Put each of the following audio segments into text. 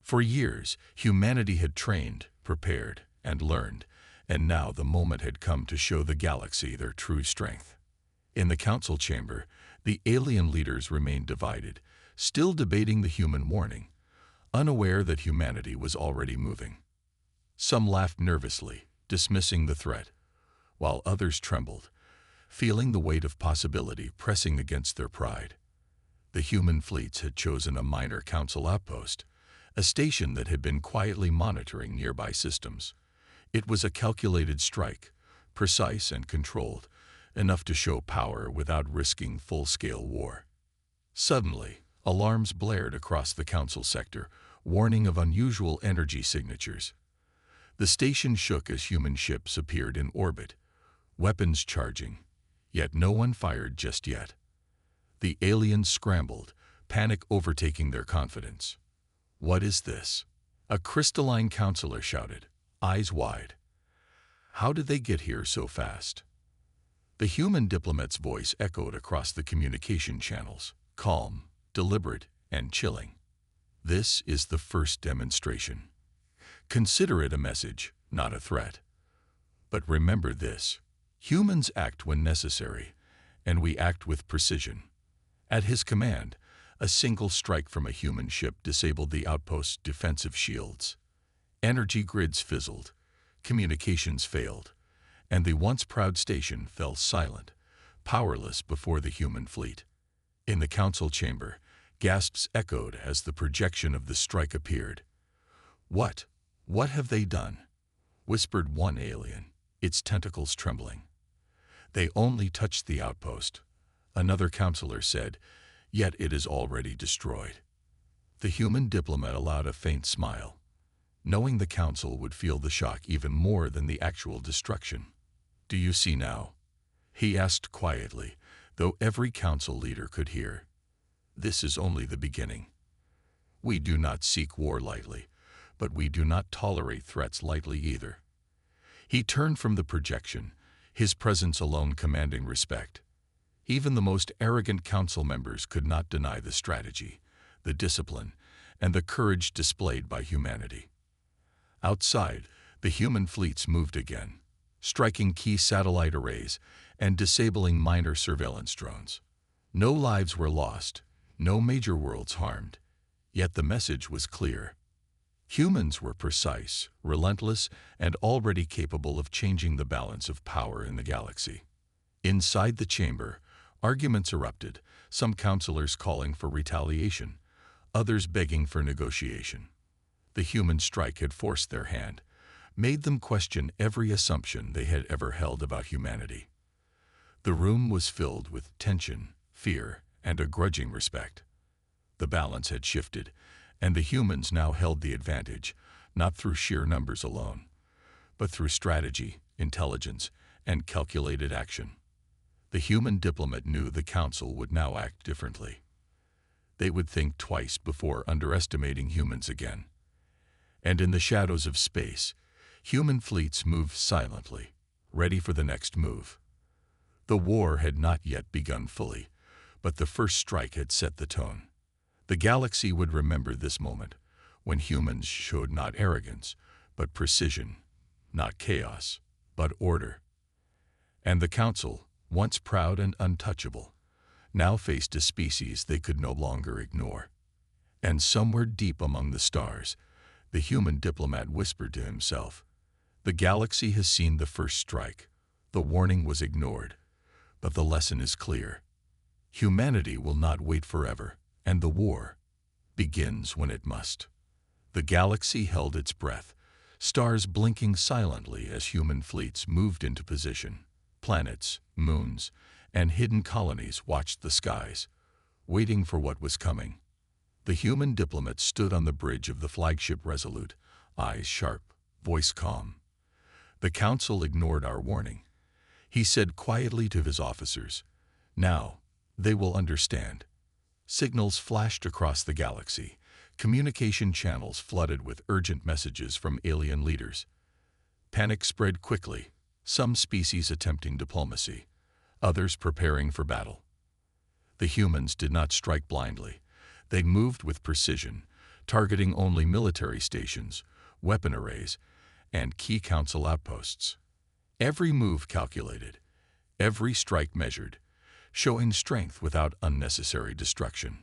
For years, humanity had trained, prepared, and learned, and now the moment had come to show the galaxy their true strength. In the council chamber, the alien leaders remained divided, still debating the human warning, unaware that humanity was already moving. Some laughed nervously, dismissing the threat, while others trembled, feeling the weight of possibility pressing against their pride. The human fleets had chosen a minor council outpost, a station that had been quietly monitoring nearby systems. It was a calculated strike, precise and controlled, enough to show power without risking full-scale war. Suddenly, alarms blared across the council sector, warning of unusual energy signatures. The station shook as human ships appeared in orbit, weapons charging, yet no one fired just yet. The aliens scrambled, panic overtaking their confidence. "What is this?" a crystalline counselor shouted, eyes wide. "How did they get here so fast?" The human diplomat's voice echoed across the communication channels, calm, deliberate, and chilling. "This is the first demonstration. Consider it a message, not a threat. But remember this: humans act when necessary, and we act with precision." At his command, a single strike from a human ship disabled the outpost's defensive shields. Energy grids fizzled, communications failed, and the once proud station fell silent, powerless before the human fleet. In the council chamber, gasps echoed as the projection of the strike appeared. What have they done?" whispered one alien, its tentacles trembling. "They only touched the outpost," another counselor said, "yet it is already destroyed." The human diplomat allowed a faint smile, knowing the council would feel the shock even more than the actual destruction. "Do you see now?" he asked quietly, though every council leader could hear. "This is only the beginning. We do not seek war lightly, but we do not tolerate threats lightly either." He turned from the projection, his presence alone commanding respect. Even the most arrogant council members could not deny the strategy, the discipline, and the courage displayed by humanity. Outside, the human fleets moved again, striking key satellite arrays and disabling minor surveillance drones. No lives were lost, no major worlds harmed, yet the message was clear. Humans were precise, relentless, and already capable of changing the balance of power in the galaxy. Inside the chamber, arguments erupted, some counselors calling for retaliation, others begging for negotiation. The human strike had forced their hand, made them question every assumption they had ever held about humanity. The room was filled with tension, fear, and a grudging respect. The balance had shifted, and the humans now held the advantage, not through sheer numbers alone, but through strategy, intelligence, and calculated action. The human diplomat knew the council would now act differently. They would think twice before underestimating humans again. And in the shadows of space, human fleets moved silently, ready for the next move. The war had not yet begun fully, but the first strike had set the tone. The galaxy would remember this moment, when humans showed not arrogance, but precision, not chaos, but order. And the council, once proud and untouchable, now faced a species they could no longer ignore. And somewhere deep among the stars, the human diplomat whispered to himself, "The galaxy has seen the first strike. The warning was ignored, but the lesson is clear. Humanity will not wait forever, and the war begins when it must." The galaxy held its breath, stars blinking silently as human fleets moved into position. Planets, moons, and hidden colonies watched the skies, waiting for what was coming. The human diplomat stood on the bridge of the flagship Resolute, eyes sharp, voice calm. "The council ignored our warning," he said quietly to his officers. "Now, they will understand." Signals flashed across the galaxy, communication channels flooded with urgent messages from alien leaders. Panic spread quickly, some species attempting diplomacy, others preparing for battle. The humans did not strike blindly. They moved with precision, targeting only military stations, weapon arrays, and key council outposts. Every move calculated, every strike measured, showing strength without unnecessary destruction.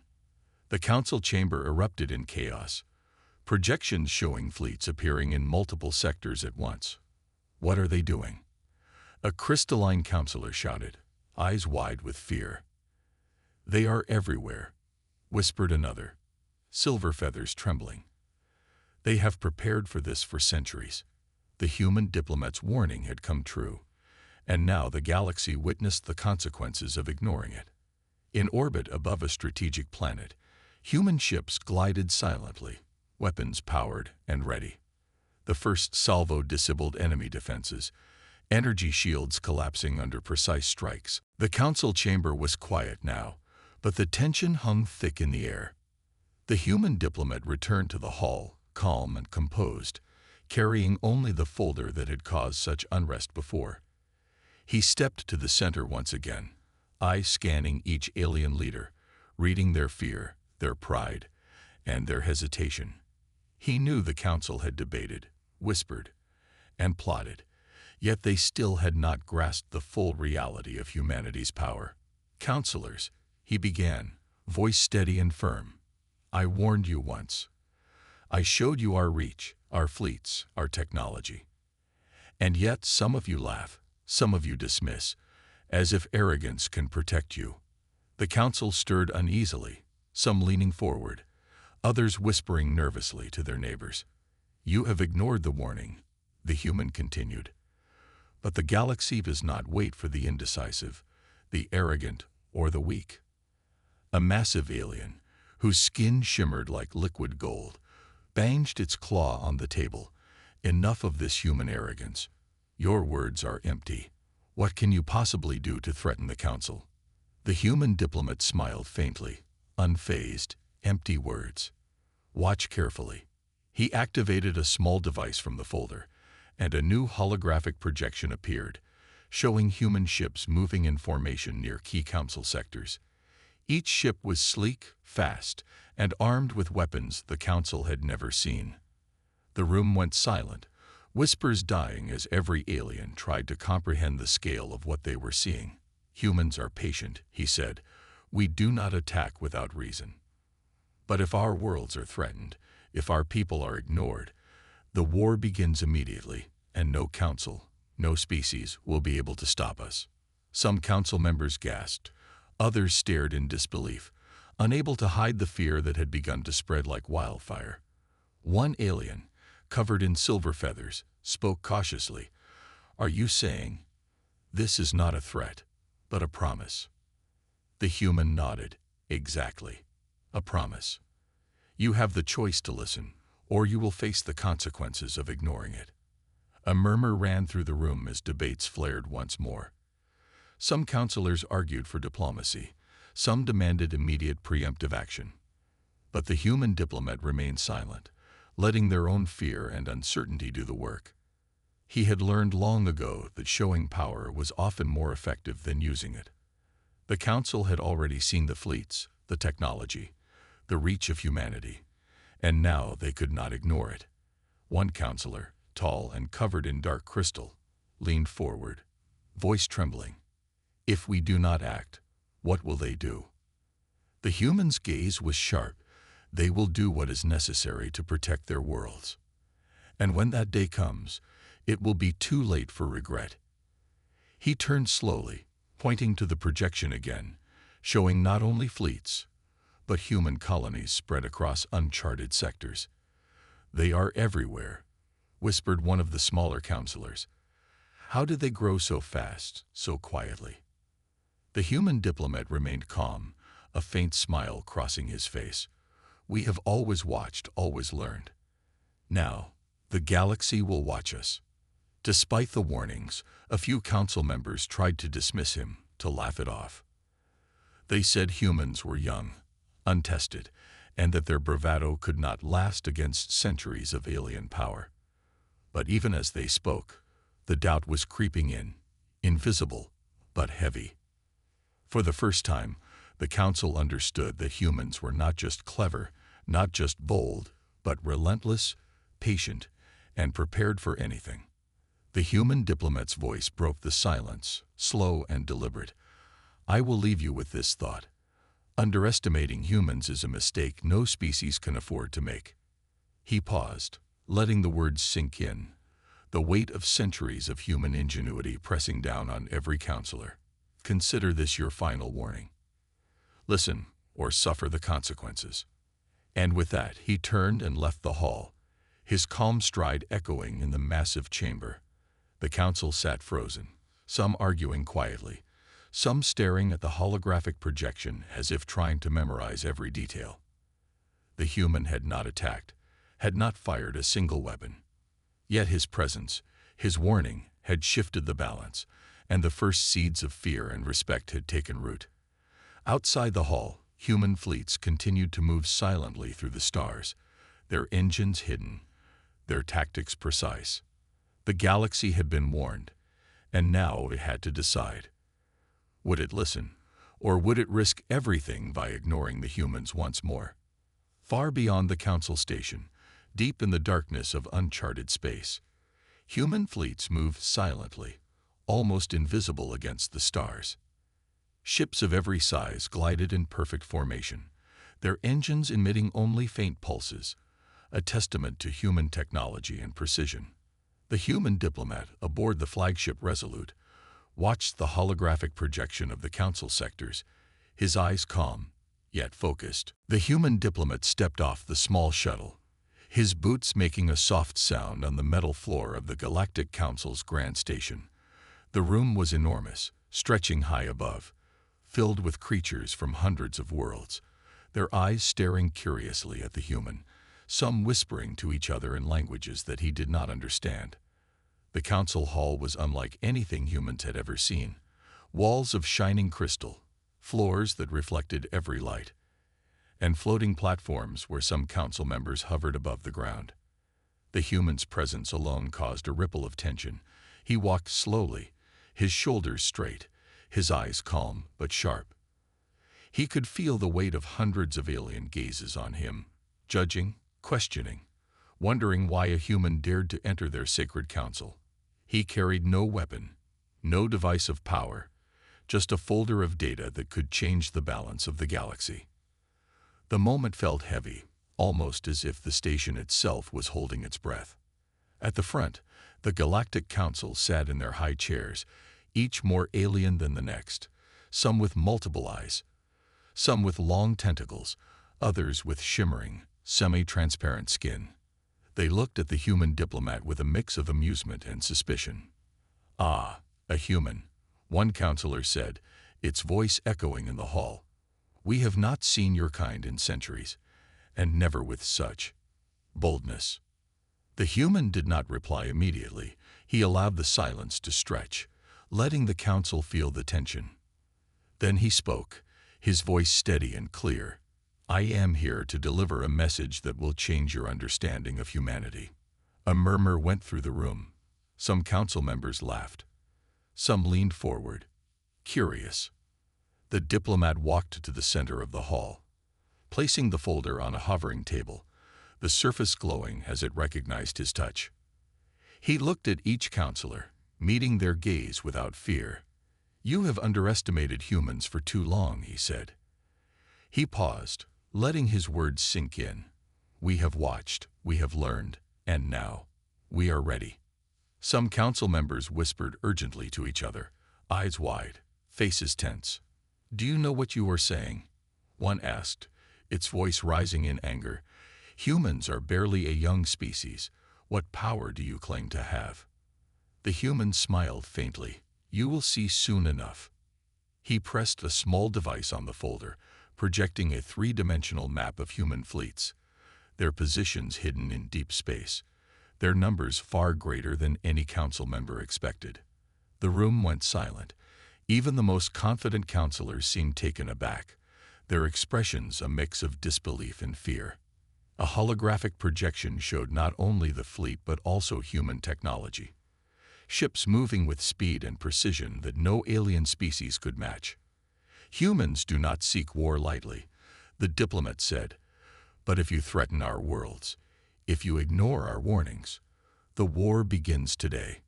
The council chamber erupted in chaos, projections showing fleets appearing in multiple sectors at once. What are they doing? A crystalline councillor shouted, eyes wide with fear. They are everywhere, whispered another, silver feathers trembling. They have prepared for this for centuries. The human diplomat's warning had come true, and now the galaxy witnessed the consequences of ignoring it. In orbit above a strategic planet, human ships glided silently, weapons powered and ready. The first salvo disabled enemy defenses, energy shields collapsing under precise strikes. The council chamber was quiet now, but the tension hung thick in the air. The human diplomat returned to the hall, calm and composed, carrying only the folder that had caused such unrest before. He stepped to the center once again, eyes scanning each alien leader, reading their fear, their pride, and their hesitation. He knew the council had debated, whispered, and plotted, yet they still had not grasped the full reality of humanity's power. Counselors, he began, voice steady and firm. I warned you once. I showed you our reach, our fleets, our technology. And yet some of you laugh, some of you dismiss, as if arrogance can protect you. The council stirred uneasily, some leaning forward, others whispering nervously to their neighbors. You have ignored the warning, the human continued. But the galaxy does not wait for the indecisive, the arrogant, or the weak. A massive alien, whose skin shimmered like liquid gold, banged its claw on the table. Enough of this human arrogance. Your words are empty. What can you possibly do to threaten the council? The human diplomat smiled faintly, unfazed, empty words. Watch carefully. He activated a small device from the folder, and a new holographic projection appeared, showing human ships moving in formation near key council sectors. Each ship was sleek, fast, and armed with weapons the council had never seen. The room went silent, whispers dying as every alien tried to comprehend the scale of what they were seeing. Humans are patient, he said. We do not attack without reason. But if our worlds are threatened, if our people are ignored, the war begins immediately, and no council, no species will be able to stop us. Some council members gasped. Others stared in disbelief, unable to hide the fear that had begun to spread like wildfire. One alien, covered in silver feathers, spoke cautiously. Are you saying, this is not a threat, but a promise? The human nodded. Exactly. A promise. You have the choice to listen, or you will face the consequences of ignoring it. A murmur ran through the room as debates flared once more. Some counselors argued for diplomacy, some demanded immediate preemptive action. But the human diplomat remained silent, letting their own fear and uncertainty do the work. He had learned long ago that showing power was often more effective than using it. The council had already seen the fleets, the technology, the reach of humanity, and now they could not ignore it. One counselor, tall and covered in dark crystal, leaned forward, voice trembling. If we do not act, what will they do? The human's gaze was sharp. They will do what is necessary to protect their worlds. And when that day comes, it will be too late for regret. He turned slowly, pointing to the projection again, showing not only fleets, but human colonies spread across uncharted sectors. They are everywhere, whispered one of the smaller counselors. How did they grow so fast, so quietly? The human diplomat remained calm, a faint smile crossing his face. We have always watched, always learned. Now, the galaxy will watch us. Despite the warnings, a few council members tried to dismiss him, to laugh it off. They said humans were young, untested, and that their bravado could not last against centuries of alien power. But even as they spoke, the doubt was creeping in, invisible, but heavy. For the first time, the council understood that humans were not just clever, not just bold, but relentless, patient, and prepared for anything. The human diplomat's voice broke the silence, slow and deliberate. "I will leave you with this thought. Underestimating humans is a mistake no species can afford to make." He paused, letting the words sink in, the weight of centuries of human ingenuity pressing down on every counselor. "Consider this your final warning. Listen, or suffer the consequences." And with that, he turned and left the hall, his calm stride echoing in the massive chamber. The council sat frozen, some arguing quietly, some staring at the holographic projection as if trying to memorize every detail. The human had not attacked, had not fired a single weapon. Yet his presence, his warning, had shifted the balance, and the first seeds of fear and respect had taken root. Outside the hall, human fleets continued to move silently through the stars, their engines hidden, their tactics precise. The galaxy had been warned, and now it had to decide. Would it listen, or would it risk everything by ignoring the humans once more? Far beyond the council station, deep in the darkness of uncharted space, human fleets moved silently, almost invisible against the stars. Ships of every size glided in perfect formation, their engines emitting only faint pulses, a testament to human technology and precision. The human diplomat aboard the flagship Resolute watched the holographic projection of the council sectors, his eyes calm, yet focused. The human diplomat stepped off the small shuttle, his boots making a soft sound on the metal floor of the Galactic Council's grand station. The room was enormous, stretching high above, filled with creatures from hundreds of worlds, their eyes staring curiously at the human, some whispering to each other in languages that he did not understand. The council hall was unlike anything humans had ever seen. Walls of shining crystal, floors that reflected every light, and floating platforms where some council members hovered above the ground. The human's presence alone caused a ripple of tension. He walked slowly, his shoulders straight, his eyes calm but sharp. He could feel the weight of hundreds of alien gazes on him, judging, questioning, wondering why a human dared to enter their sacred council. He carried no weapon, no device of power, just a folder of data that could change the balance of the galaxy. The moment felt heavy, almost as if the station itself was holding its breath. At the front, the Galactic Council sat in their high chairs, each more alien than the next, some with multiple eyes, some with long tentacles, others with shimmering, semi-transparent skin. They looked at the human diplomat with a mix of amusement and suspicion. "Ah, a human," one counselor said, its voice echoing in the hall. "We have not seen your kind in centuries, and never with such boldness." The human did not reply immediately. He allowed the silence to stretch, letting the council feel the tension. Then he spoke, his voice steady and clear. "I am here to deliver a message that will change your understanding of humanity." A murmur went through the room. Some council members laughed. Some leaned forward, curious. The diplomat walked to the center of the hall, placing the folder on a hovering table, the surface glowing as it recognized his touch. He looked at each counselor, meeting their gaze without fear. "You have underestimated humans for too long," he said. He paused, letting his words sink in. "We have watched, we have learned, and now, we are ready." Some council members whispered urgently to each other, eyes wide, faces tense. "Do you know what you are saying?" one asked, its voice rising in anger. "Humans are barely a young species. What power do you claim to have?" The human smiled faintly. "You will see soon enough." He pressed a small device on the folder, projecting a three-dimensional map of human fleets, their positions hidden in deep space, their numbers far greater than any council member expected. The room went silent. Even the most confident counselors seemed taken aback, their expressions a mix of disbelief and fear. A holographic projection showed not only the fleet but also human technology. Ships moving with speed and precision that no alien species could match. "Humans do not seek war lightly," the diplomat said, "but if you threaten our worlds, If you ignore our warnings, the war begins today."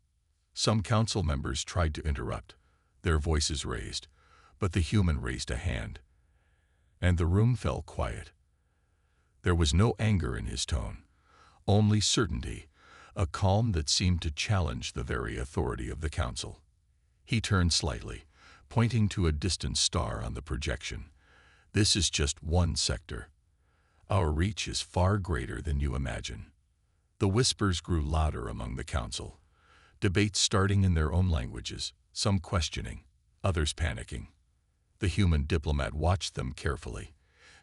Some council members tried to interrupt, their voices raised, but the human raised a hand, and the room fell quiet. There was no anger in his tone, only certainty, a calm that seemed to challenge the very authority of the council. He turned slightly, pointing to a distant star on the projection. "This is just one sector. Our reach is far greater than you imagine." The whispers grew louder among the council, debates starting in their own languages, some questioning, others panicking. The human diplomat watched them carefully,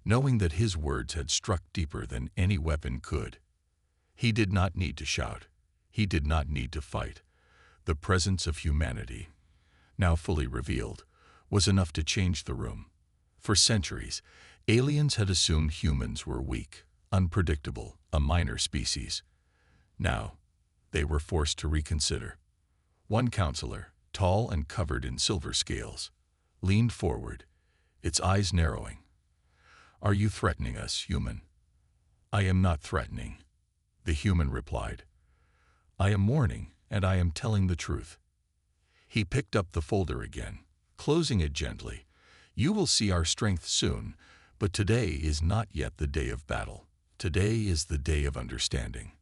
knowing that his words had struck deeper than any weapon could. He did not need to shout. He did not need to fight. The presence of humanity, now fully revealed, was enough to change the room. For centuries, aliens had assumed humans were weak, unpredictable, a minor species. Now, they were forced to reconsider. One counselor, tall and covered in silver scales, leaned forward, its eyes narrowing. "Are you threatening us, human?" "I am not threatening," the human replied. "I am warning, and I am telling the truth." He picked up the folder again, closing it gently. "You will see our strength soon, but today is not yet the day of battle. Today is the day of understanding.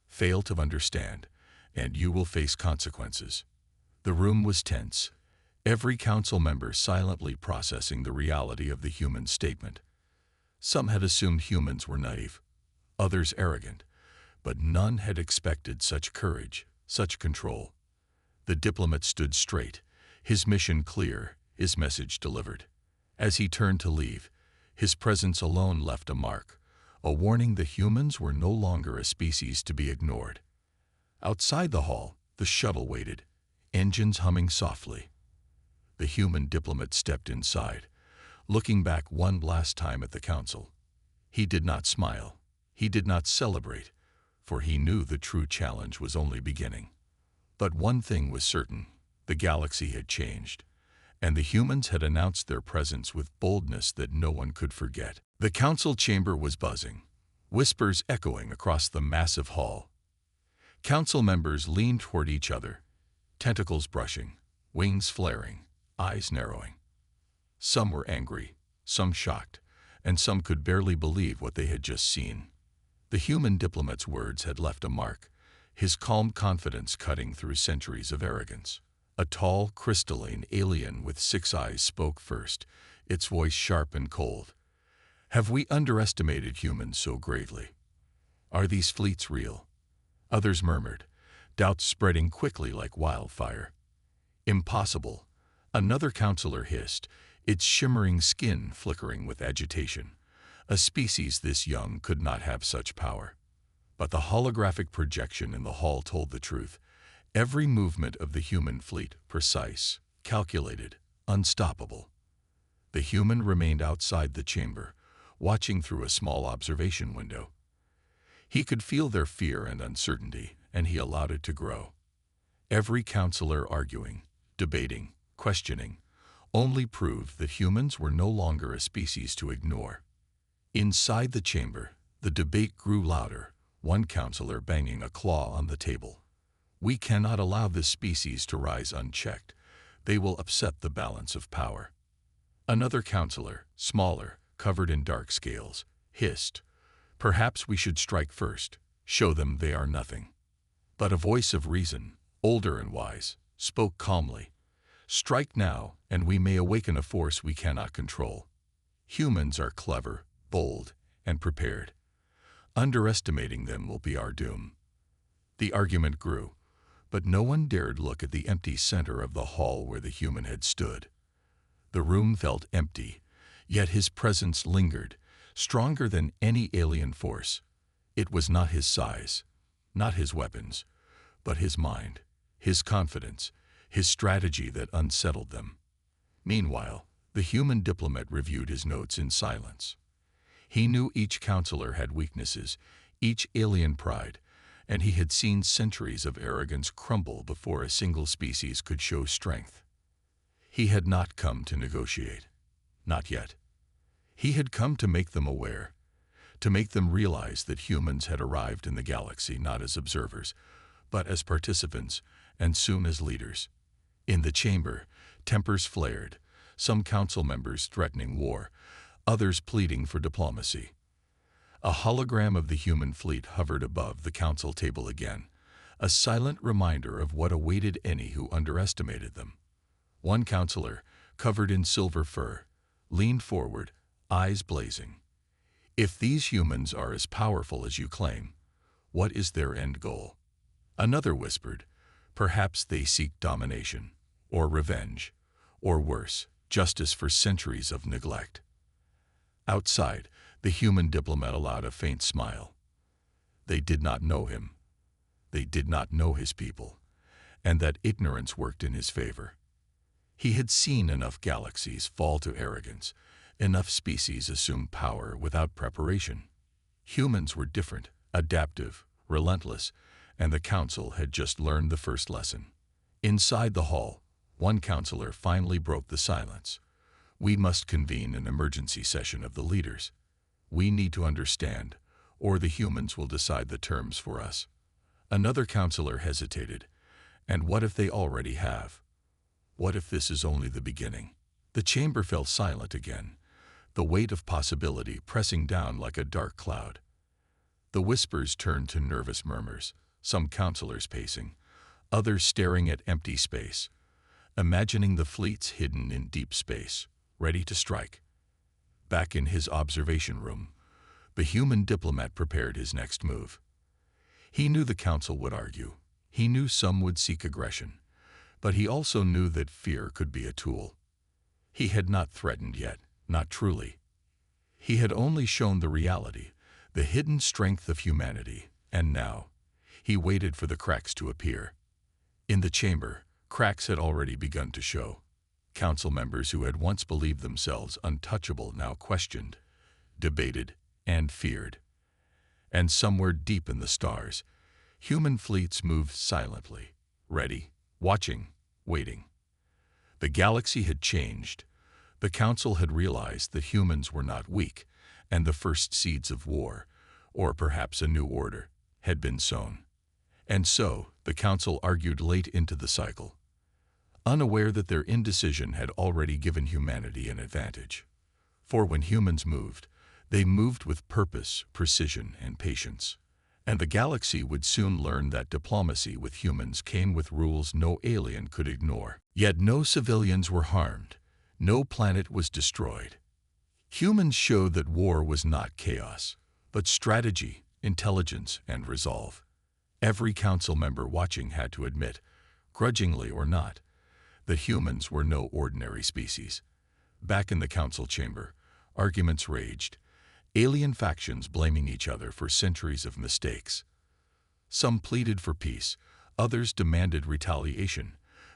Fail to understand, and you will face consequences." The room was tense, every council member silently processing the reality of the human statement. Some had assumed humans were naive, others arrogant, but none had expected such courage, such control. The diplomat stood straight, his mission clear, his message delivered. As he turned to leave, his presence alone left a mark, a warning that humans were no longer a species to be ignored. Outside the hall, the shuttle waited, engines humming softly. The human diplomat stepped inside, looking back one last time at the council. He did not smile, he did not celebrate, for he knew the true challenge was only beginning. But one thing was certain, the galaxy had changed, and the humans had announced their presence with boldness that no one could forget. The council chamber was buzzing, whispers echoing across the massive hall. Council members leaned toward each other, tentacles brushing, wings flaring, eyes narrowing. Some were angry, some shocked, and some could barely believe what they had just seen. The human diplomat's words had left a mark, his calm confidence cutting through centuries of arrogance. A tall, crystalline alien with 6 eyes spoke first, its voice sharp and cold. "Have we underestimated humans so gravely? Are these fleets real?" Others murmured, doubts spreading quickly like wildfire. "Impossible," another counselor hissed, its shimmering skin flickering with agitation. A species this young could not have such power. But the holographic projection in the hall told the truth. Every movement of the human fleet, precise, calculated, unstoppable. The human remained outside the chamber, watching through a small observation window. He could feel their fear and uncertainty, and he allowed it to grow. Every counselor arguing, debating, questioning, only proved that humans were no longer a species to ignore. Inside the chamber, the debate grew louder, one counselor banging a claw on the table. "We cannot allow this species to rise unchecked. They will upset the balance of power." Another counselor, smaller, covered in dark scales, hissed, "Perhaps we should strike first, show them they are nothing." But a voice of reason, older and wise, spoke calmly. "Strike now, and we may awaken a force we cannot control. Humans are clever, bold, and prepared. Underestimating them will be our doom." The argument grew, but no one dared look at the empty center of the hall where the human had stood. The room felt empty, yet his presence lingered, stronger than any alien force. It was not his size, not his weapons, but his mind, his confidence, his strategy that unsettled them. Meanwhile, the human diplomat reviewed his notes in silence. He knew each counselor had weaknesses, each alien pride, and he had seen centuries of arrogance crumble before a single species could show strength. He had not come to negotiate. Not yet. He had come to make them aware, to make them realize that humans had arrived in the galaxy not as observers, but as participants and soon as leaders. In the chamber, tempers flared, some council members threatening war, others pleading for diplomacy. A hologram of the human fleet hovered above the council table again, a silent reminder of what awaited any who underestimated them. One counselor, covered in silver fur, leaned forward, eyes blazing. If these humans are as powerful as you claim, what is their end goal? Another whispered, perhaps they seek domination, or revenge, or worse, justice for centuries of neglect. Outside, the human diplomat allowed a faint smile. They did not know him. They did not know his people, and that ignorance worked in his favor. He had seen enough galaxies fall to arrogance, enough species assume power without preparation. Humans were different, adaptive, relentless, and the council had just learned the first lesson. Inside the hall, one counselor finally broke the silence. We must convene an emergency session of the leaders. We need to understand, or the humans will decide the terms for us. Another counselor hesitated. And what if they already have? What if this is only the beginning? The chamber fell silent again, the weight of possibility pressing down like a dark cloud. The whispers turned to nervous murmurs, some counselors pacing, others staring at empty space, imagining the fleets hidden in deep space, ready to strike. Back in his observation room, the human diplomat prepared his next move. He knew the council would argue. He knew some would seek aggression. But he also knew that fear could be a tool. He had not threatened yet, not truly. He had only shown the reality, the hidden strength of humanity, and now, he waited for the cracks to appear. In the chamber, cracks had already begun to show. Council members who had once believed themselves untouchable now questioned, debated, and feared. And somewhere deep in the stars, human fleets moved silently, ready, watching, waiting. The galaxy had changed. The council had realized that humans were not weak, and the first seeds of war, or perhaps a new order, had been sown. And so, the council argued late into the cycle, unaware that their indecision had already given humanity an advantage. For when humans moved, they moved with purpose, precision, and patience. And the galaxy would soon learn that diplomacy with humans came with rules no alien could ignore. Yet no civilians were harmed. No planet was destroyed. Humans showed that war was not chaos, but strategy, intelligence, and resolve. Every council member watching had to admit, grudgingly or not, that humans were no ordinary species. Back in the council chamber, arguments raged, alien factions blaming each other for centuries of mistakes. Some pleaded for peace, others demanded retaliation,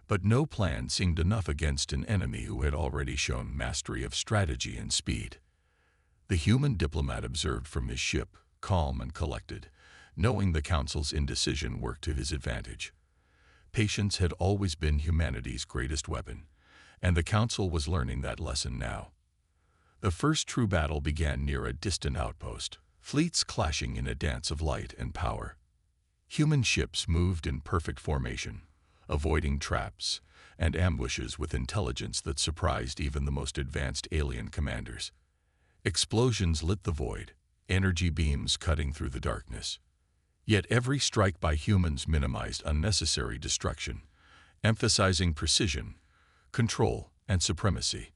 but no plan seemed enough against an enemy who had already shown mastery of strategy and speed. The human diplomat observed from his ship, calm and collected, knowing the council's indecision worked to his advantage. Patience had always been humanity's greatest weapon, and the council was learning that lesson now. The first true battle began near a distant outpost, fleets clashing in a dance of light and power. Human ships moved in perfect formation, avoiding traps and ambushes with intelligence that surprised even the most advanced alien commanders. Explosions lit the void, energy beams cutting through the darkness. Yet every strike by humans minimized unnecessary destruction, emphasizing precision, control, and supremacy.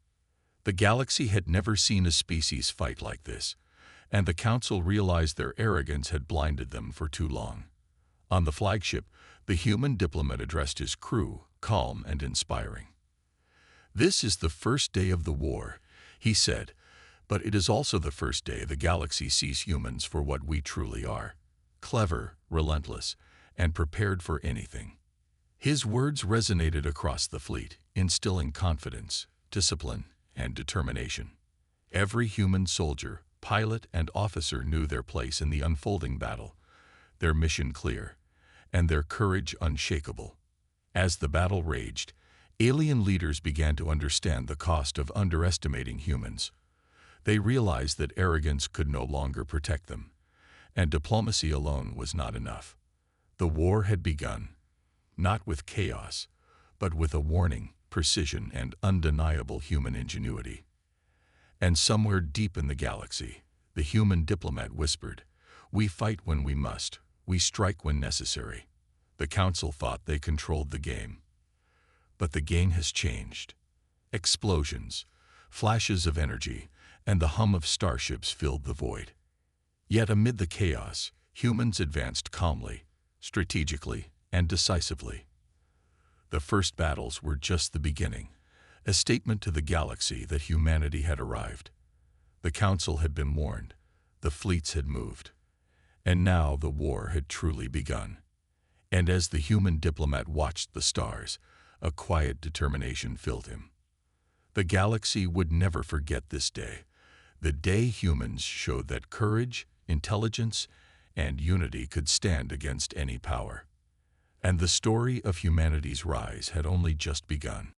The galaxy had never seen a species fight like this, and the council realized their arrogance had blinded them for too long. On the flagship, the human diplomat addressed his crew, calm and inspiring. "This is the first day of the war," he said, "but it is also the first day the galaxy sees humans for what we truly are, clever, relentless, and prepared for anything." His words resonated across the fleet, instilling confidence, discipline, and determination. Every human soldier, pilot, and officer knew their place in the unfolding battle, their mission clear, and their courage unshakable. As the battle raged, alien leaders began to understand the cost of underestimating humans. They realized that arrogance could no longer protect them, and diplomacy alone was not enough. The war had begun, not with chaos, but with a warning, precision, and undeniable human ingenuity. And somewhere deep in the galaxy, the human diplomat whispered, "We fight when we must, we strike when necessary." The Council thought they controlled the game. But the game has changed. Explosions, flashes of energy, and the hum of starships filled the void. Yet amid the chaos, humans advanced calmly, strategically, and decisively. The first battles were just the beginning, a statement to the galaxy that humanity had arrived. The Council had been warned, the fleets had moved, and now the war had truly begun. And as the human diplomat watched the stars, a quiet determination filled him. The galaxy would never forget this day, the day humans showed that courage, intelligence, and unity could stand against any power. And the story of humanity's rise had only just begun.